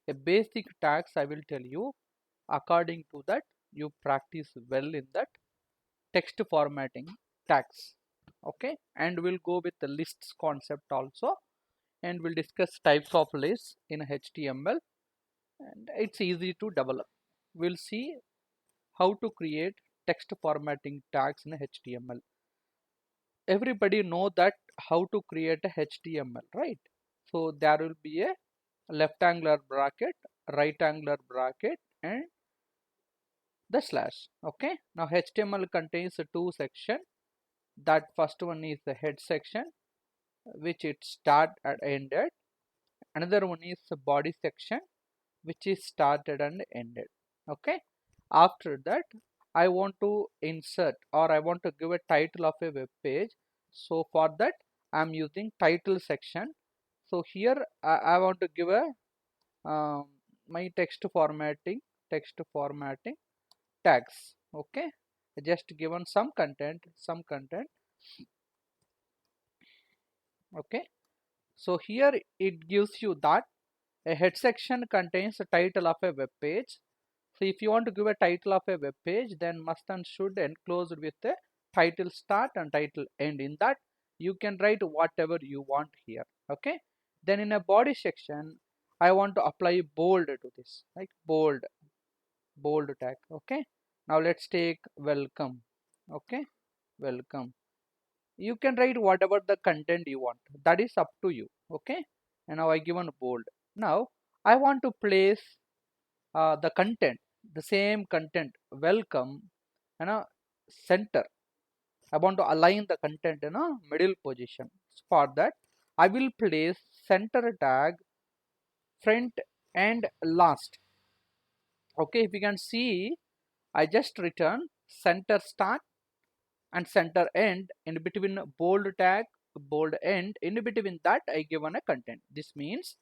A basic tags I will tell you. According to that, you practice well in that text formatting tags. Okay, and we'll go with the lists concept also, and we'll discuss types of lists in HTML, and it's easy to develop. We'll see how to create text formatting tags in HTML. Everybody know that how to create a HTML, right? So there will be a left angular bracket, right angular bracket, and the slash. Okay, now HTML contains two sections. That first one is the head section, which it start and ended. Another one is the body section, which is started and ended. Okay, after that I want to insert, or I want to give a title of a web page. So for that I'm using title section. So here I want to give a um, my text formatting tags. Okay, just given some content. Okay, so here it gives you that a head section contains the title of a web page. So if you want to give a title of a web page, then must and should enclosed with a title start and title end. In that you can write whatever you want here. Okay, then in a body section I want to apply bold to this, like bold tag. Okay, now let's take welcome. Okay, welcome. You can write whatever the content you want, that is up to you. Okay, and now I given bold. Now I want to place the content, the same content, welcome, center. I want to align the content in a middle position. For that I will place center tag front and last. Okay, if you can see, I just return center start and center end. In between bold tag, bold end, in between that I given a content. This means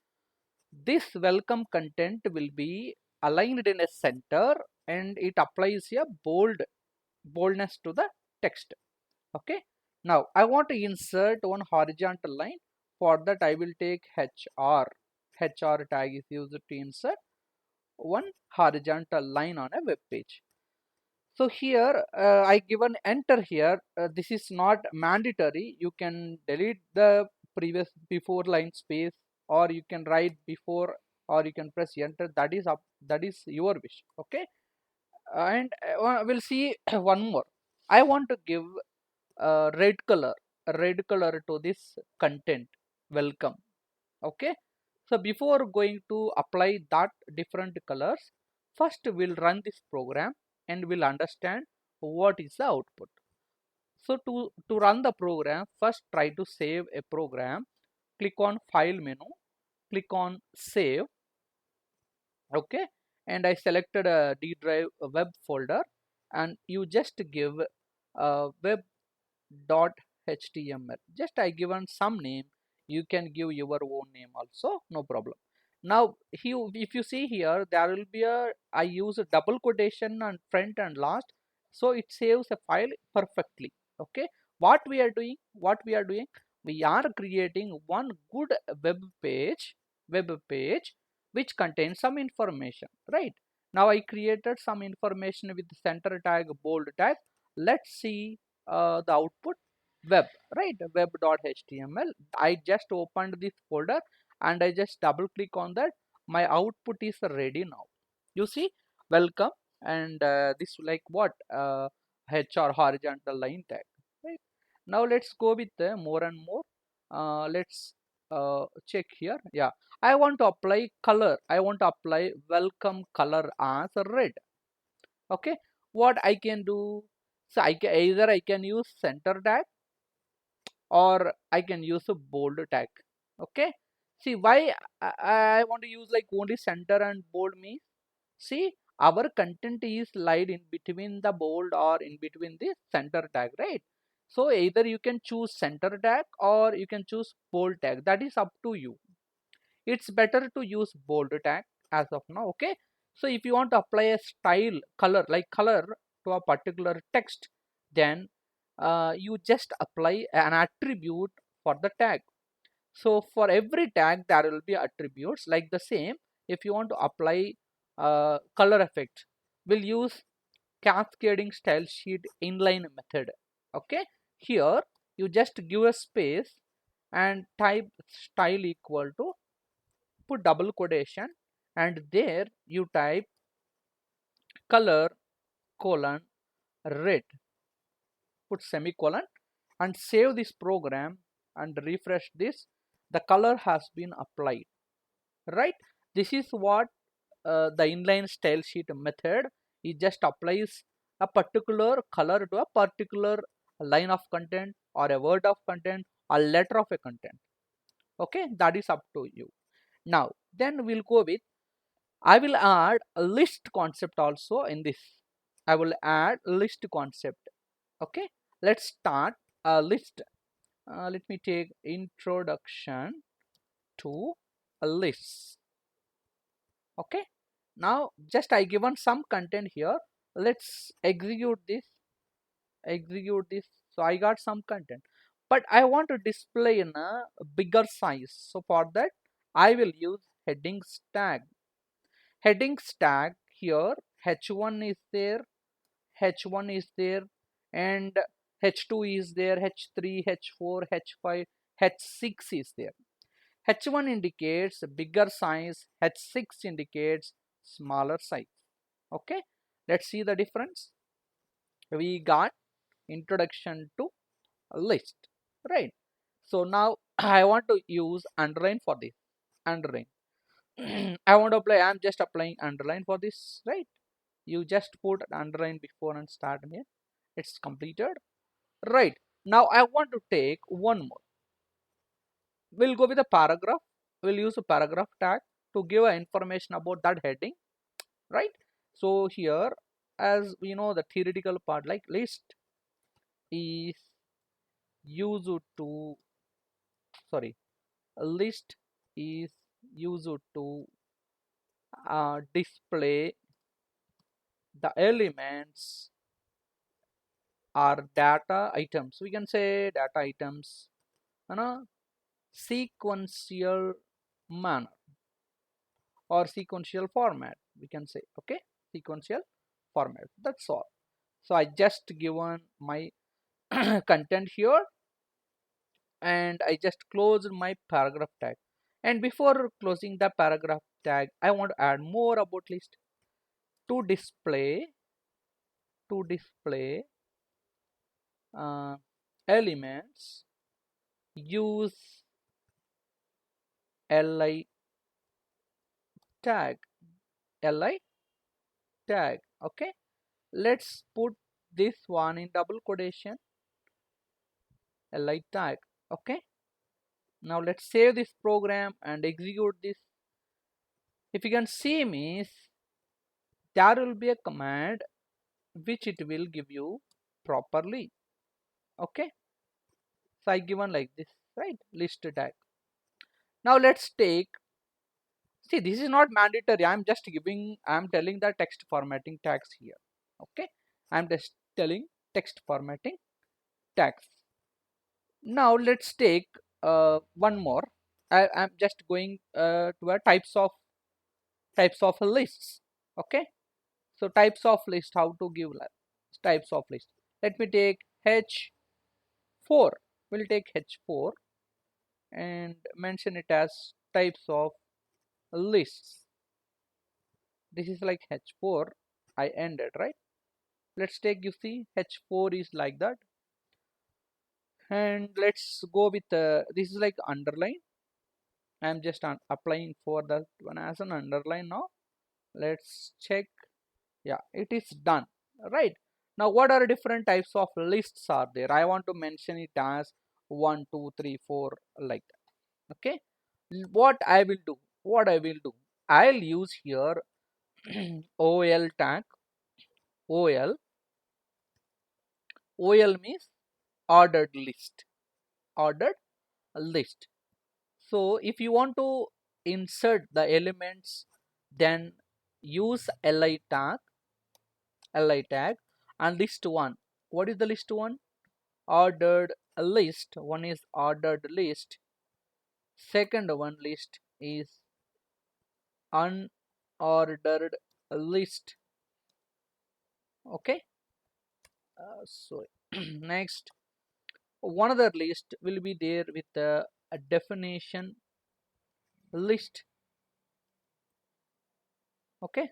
this welcome content will be aligned in a center, and it applies a boldness to the text. Okay, now I want to insert one horizontal line. For that I will take hr tag is used to insert one horizontal line on a web page. So here I given enter here. This is not mandatory. You can delete the previous before line space, or you can write before, or you can press enter. That is up. That is your wish. Okay, and we'll see one more. I want to give red color to this content. Welcome. Okay, so before going to apply that different colors, first we'll run this program and we'll understand what is the output. So to run the program, first try to save a program. Click on file menu, click on save. Okay, and I selected a D drive web folder, and you just give web.html. Just I given some name. You can give your own name also, no problem. Now here, if you see here, there will be a, I use a double quotation on front and last, so it saves a file perfectly. Okay, what we are doing, we are creating one good web page which contains some information, right? Now I created some information with center tag, bold tag. Let's see the output. Web, right? Web.html. I just opened this folder and I just double click on that. My output is ready now. You see, welcome, and this like what HR horizontal line tag, right? Now let's go with more and more. Let's check here. Yeah, I want to apply color. I want to apply welcome color as red. Okay, what I can do? So either I can use center tag, or I can use a bold tag. Okay, see why I want to use like only center and bold means, see, our content is lied in between the bold or in between the center tag, right? So either you can choose center tag or you can choose bold tag. That is up to you. It's better to use bold tag as of now. Okay, so if you want to apply a style color, like color to a particular text, then you just apply an attribute for the tag. So for every tag there will be attributes like the same. if you want to apply color effect, we'll use cascading style sheet inline method. Okay, here you just give a space and type style equal to, put double quotation, and there you type color colon red, put semicolon, and save this program and refresh this. The color has been applied, right? This is what the inline style sheet method, it just applies a particular color to a particular line of content or a word of content or letter of a content. Okay, that is up to you. Now then we'll go with, I will add a list concept also in this. I will add list concept. Okay, let's start a list. Let me take introduction to a list. Okay, now just I given some content here. Let's execute this. So I got some content, but I want to display in a bigger size. So for that I will use headings tag. Headings tag here, h1 is there, h1 is there, and h2 is there, h3, h4, h5, h6 is there. H1 indicates bigger size, H6 indicates smaller size. Okay, let's see the difference. We got introduction to a list, right? So now I want to use underline for this. Underline. I want to apply, I'm just applying underline for this, right? You just put underline before and start here. It's completed, right? Now I want to take one more. We'll go with a paragraph. We'll use a paragraph tag to give information about that heading, right? So here, as we know, the theoretical part, like list is used to, sorry, a list is used to display the elements or data items. We can say data items in a sequential manner or sequential format, we can say. Okay, sequential format, that's all. So I just given my content here, and I just closed my paragraph tag. And before closing the paragraph tag, I want to add more about list. To display uh, elements, use li tag. Li tag. Okay, let's put this one in double quotation, li tag. Okay, now let's save this program and execute this. If you can see me, there will be a command which it will give you properly. Okay, so I given like this, right? List tag. Now let's take, see, this is not mandatory, I'm telling the text formatting tags here. Okay, I'm just telling text formatting tags. Now let's take one more. I'm just going to a types of lists. Okay, so types of list, how to give types of list. Let me take h4. We'll take h4 and mention it as types of lists. This is like h4. I ended, right? Let's take, you see, h4 is like that. And let's go with this is like underline. I'm just applying for that one as an underline. Now let's check. Yeah, it is done, right? Now what are different types of lists are there? I want to mention it as 1 2 3 4, like that. Okay, what I will do, I'll use here ol tag. Ol means ordered list. So if you want to insert the elements, then use li tag and list one. What is the list one? Ordered list. One is ordered list. Second one list is unordered list. Okay, so next, one other list will be there with a definition list. Okay,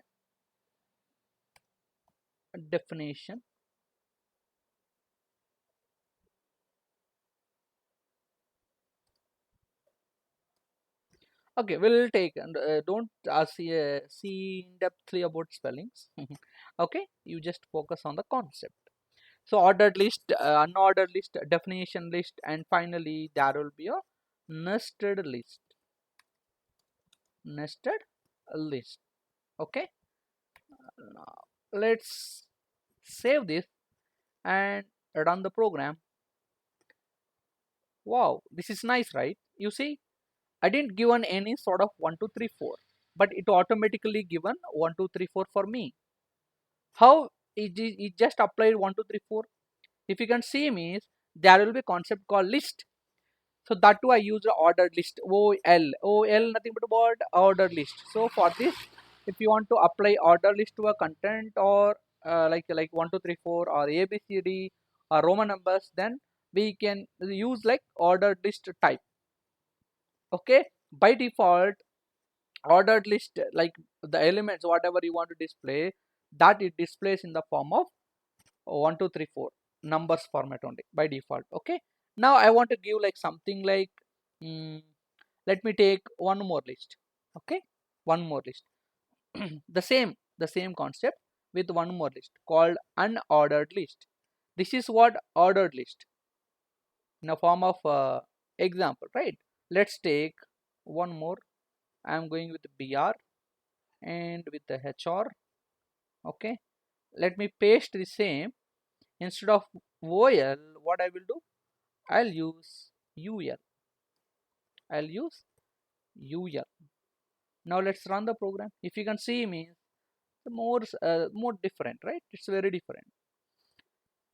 a definition. Okay, we'll take and don't see in depthly about spellings. Okay, you just focus on the concept. So ordered list, unordered list, definition list, and finally there will be a nested list. Nested list. Okay, now let's save this and run the program. Wow, this is nice, right? You see, I didn't given any sort of 1 2 3 4, but it automatically given 1 2 3 4 for me. How it just applied 1 2 3 4? If you can see me, there will be a concept called list. So that too I use the ordered list. OL nothing but about ordered list. So for this, if you want to apply order list to a content or like 1 2 3 4 or ABCD or Roman numbers, then we can use like ordered list type. Okay, by default ordered list, like the elements whatever you want to display, that it displays in the form of 1 2 3 4 numbers format only by default. Okay, now I want to give like something like mm, let me take one more list. Okay, one more list. The same concept with one more list called unordered list. This is what ordered list in a form of example, right? Let's take one more. I am going with br and with the hr. Okay, let me paste the same. Instead of OL, what I will do, I'll use UL. I'll use UL. Now let's run the program. If you can see me, the more different, right? It's very different.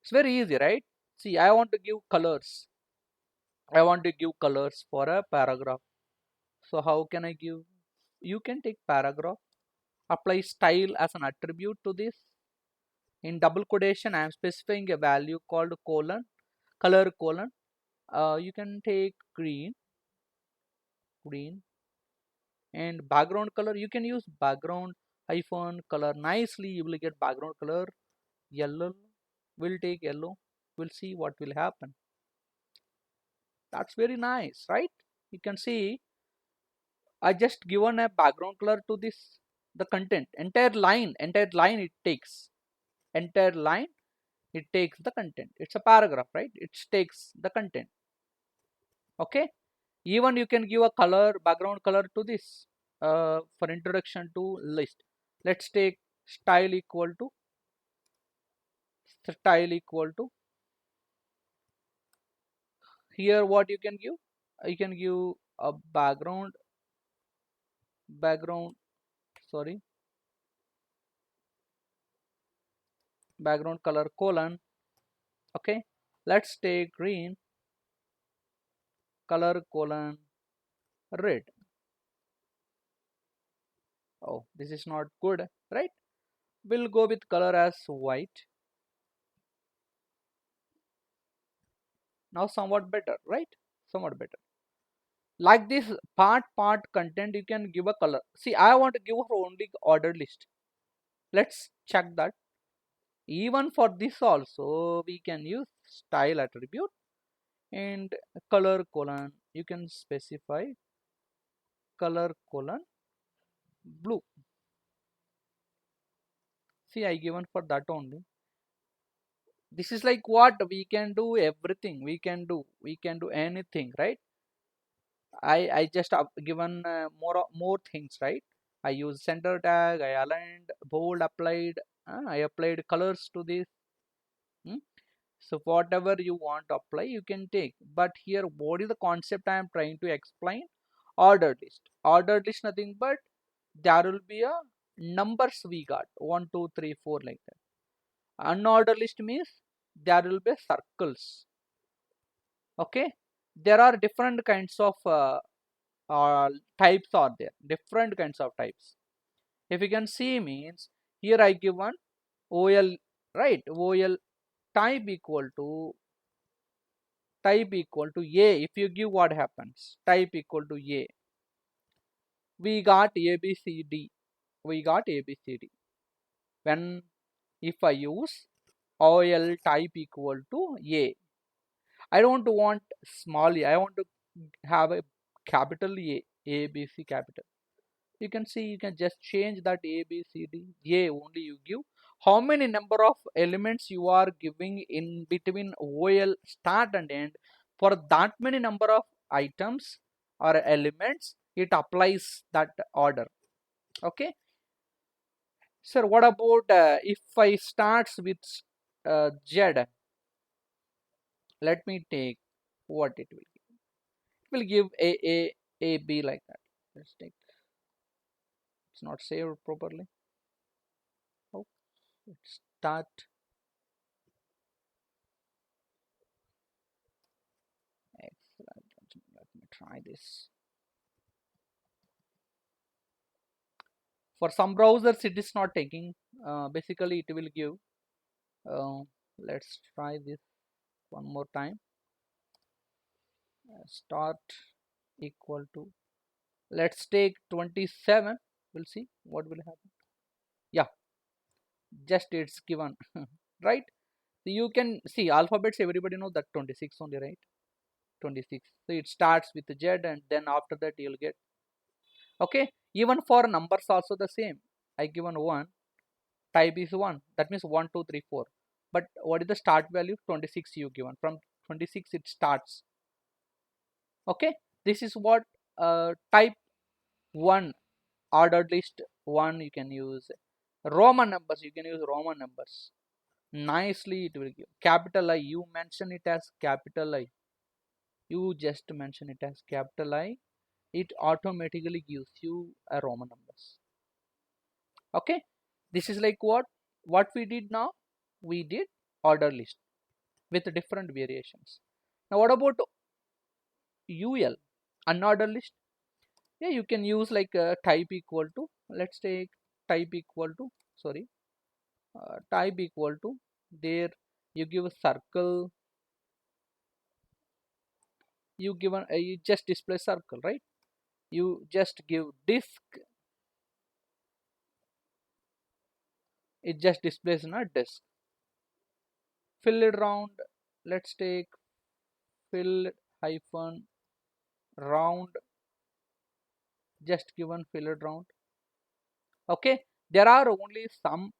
It's very easy, right? See, I want to give colors. I want to give colors for a paragraph. So how can I give? You can take paragraph, apply style as an attribute to this. In double quotation, I am specifying a value called colon, color colon. You can take green, and background color. You can use background hyphen color. Nicely, you will get background color yellow. We'll take yellow. We'll see what will happen. That's very nice, right? You can see I just given a background color to this, the content, entire line it takes, entire line it takes the content. It's a paragraph, right? It takes the content. Okay, even you can give a color, background color to this for introduction to list. Let's take style equal to style equal to here. What you can give, you can give a background sorry background color colon. Okay, let's take green color colon red. Oh, this is not good, right? We'll go with color as white. Now somewhat better, right? Somewhat better. Like this part content, you can give a color. See, I want to give her only ordered list. Let's check that. Even for this also, we can use style attribute and color colon. You can specify color colon blue. See, I given for that only. This is like what we can do everything. We can do anything, right? I just have given more things, right? I use center tag, I aligned, bold applied, I applied colors to this. hmm? So whatever you want to apply, you can take. But here, what is the concept I am trying to explain? Ordered list. Ordered list nothing but there will be a numbers we got 1 2 3 4 like that. Unordered list means there will be circles. Okay, there are different kinds of types are there, different kinds of types. If you can see means here I give one OL, right? OL type equal to A. If you give, what happens? Type equal to A. We got ABCD. We got ABCD. When if I use OL type equal to A, I don't want small a. I want to have a capital A, B, C capital. You can see, you can just change that A, B, C, D, A only you give. How many number of elements you are giving in between OL start and end, for that many number of items or elements, it applies that order. Okay. Sir, what about if I starts with Z? Let me take what it will give. It will give A, B like that. Let's take, it's not saved properly. Oh, let's start. Excellent. Let me try this. For some browsers, it is not taking. Basically, it will give. Uh, let's try this one more time. Start equal to. Let's take 27. We'll see what will happen. Yeah, just it's given, right? So you can see alphabets. Everybody know that 26 only, right? 26. So it starts with Z, and then after that you'll get. Okay. Even for numbers also the same. I given 1. Type is 1, that means 1 2 3 4. But what is the start value? 26 you given. From 26 it starts. Okay, this is what type 1 ordered list 1 you can use. Roman numbers, you can use Roman numbers. Nicely it will give. Capital I, you mention it as capital I. You just mention it as capital I. It automatically gives you a Roman numbers. Okay, this is like what we did now. We did order list with different variations. Now what about UL, unordered list? Yeah, you can use like type equal to, let's take type equal to, sorry, type equal to, there you give a circle, you given you just display circle, right? You just give disk, it just displays not disk. Fill it round, let's take fill hyphen round, just given fill it round. Okay, there are only some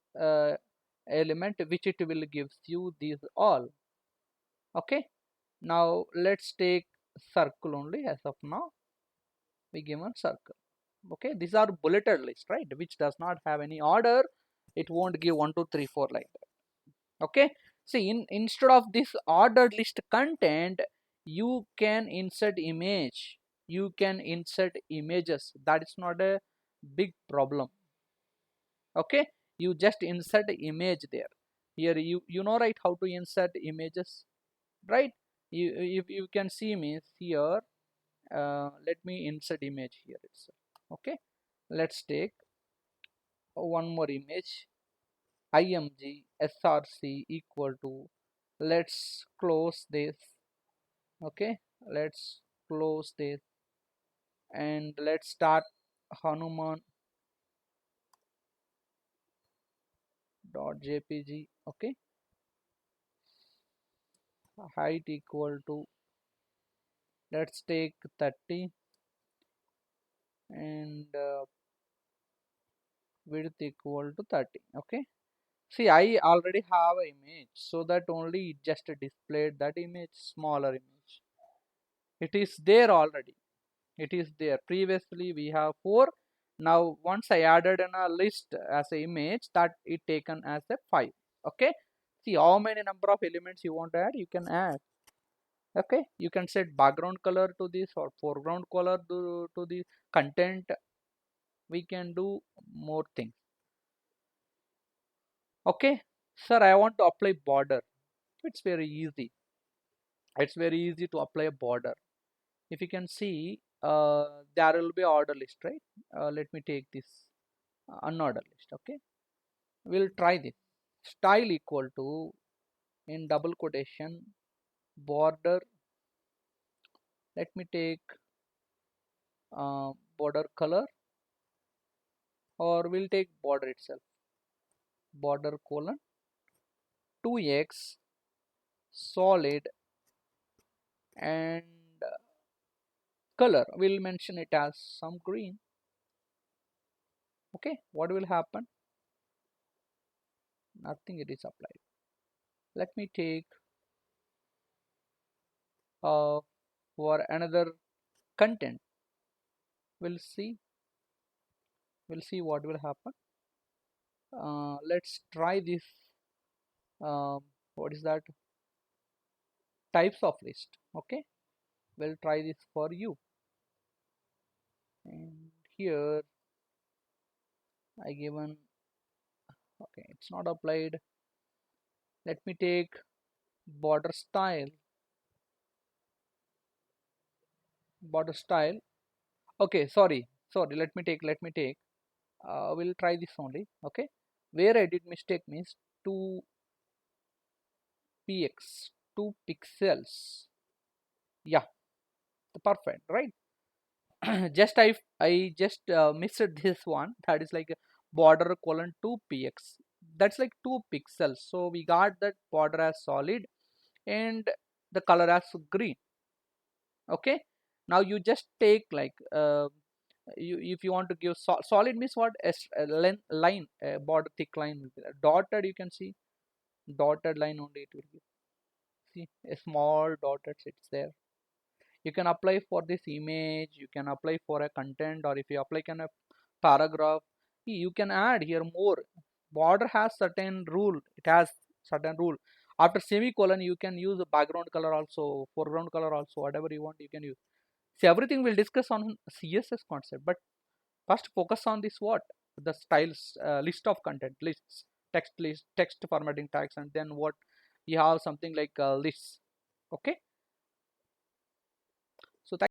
element which it will gives you these all. Okay, now let's take circle only. As of now we given circle. Okay, these are bulleted list, right, which does not have any order. It won't give 1 2 3 4 like that. Okay, see, instead of this ordered list content, you can insert image, you can insert images. That is not a big problem. Okay, you just insert image there. Here you know, right, how to insert images, right? You, if you can see me here, let me insert image here itself. Okay, let's take one more image, img src equal to, let's close this. Okay, let's close this, and let's start hanuman dot jpg. Okay, height equal to, let's take 30, and width equal to 30. Okay, see, I already have an image, so that only it just displayed that image, smaller image. It is there already, it is there. Previously we have 4. Now once I added in a list as an image, that it taken as a 5. Okay, see how many number of elements you want to add, you can add. Okay, you can set background color to this or foreground color to the content. We can do more things. Okay, sir, I want to apply border. It's very easy. It's very easy to apply a border. If you can see, there will be order list, right? Let me take this. unordered list. Okay, we'll try this. Style equal to, in double quotation, border. Let me take border color, or we'll take border itself, border colon 2x solid, and color we'll mention it as some green. Okay, what will happen? Nothing, it is applied. Let me take for another content. We'll see what will happen. Let's try this. What is that? Types of list. Okay, we'll try this for you. And here I given, okay, it's not applied. Let me take border style. Border style. Okay, sorry. Let me take. We'll try this only. Okay, where I did mistake means 2 px, 2 pixels. Yeah, perfect, right? just I just missed this one. That is like a border colon 2 px. That's like 2 pixels. So we got that border as solid and the color as green. Okay, now you just take like you, if you want to give solid means what, line, border thick line will be there. Dotted, you can see dotted line only it will be. See, a small dotted, it's there. You can apply for this image, you can apply for a content, or if you apply can a paragraph, you can add here more. Border has certain rule, it has certain rule. After semicolon you can use a background color also, foreground color also, whatever you want you can use. See, everything we'll discuss on CSS concept, but first focus on this what, the styles, list of content lists, text list, text formatting tags, and then what you have something like lists. Okay,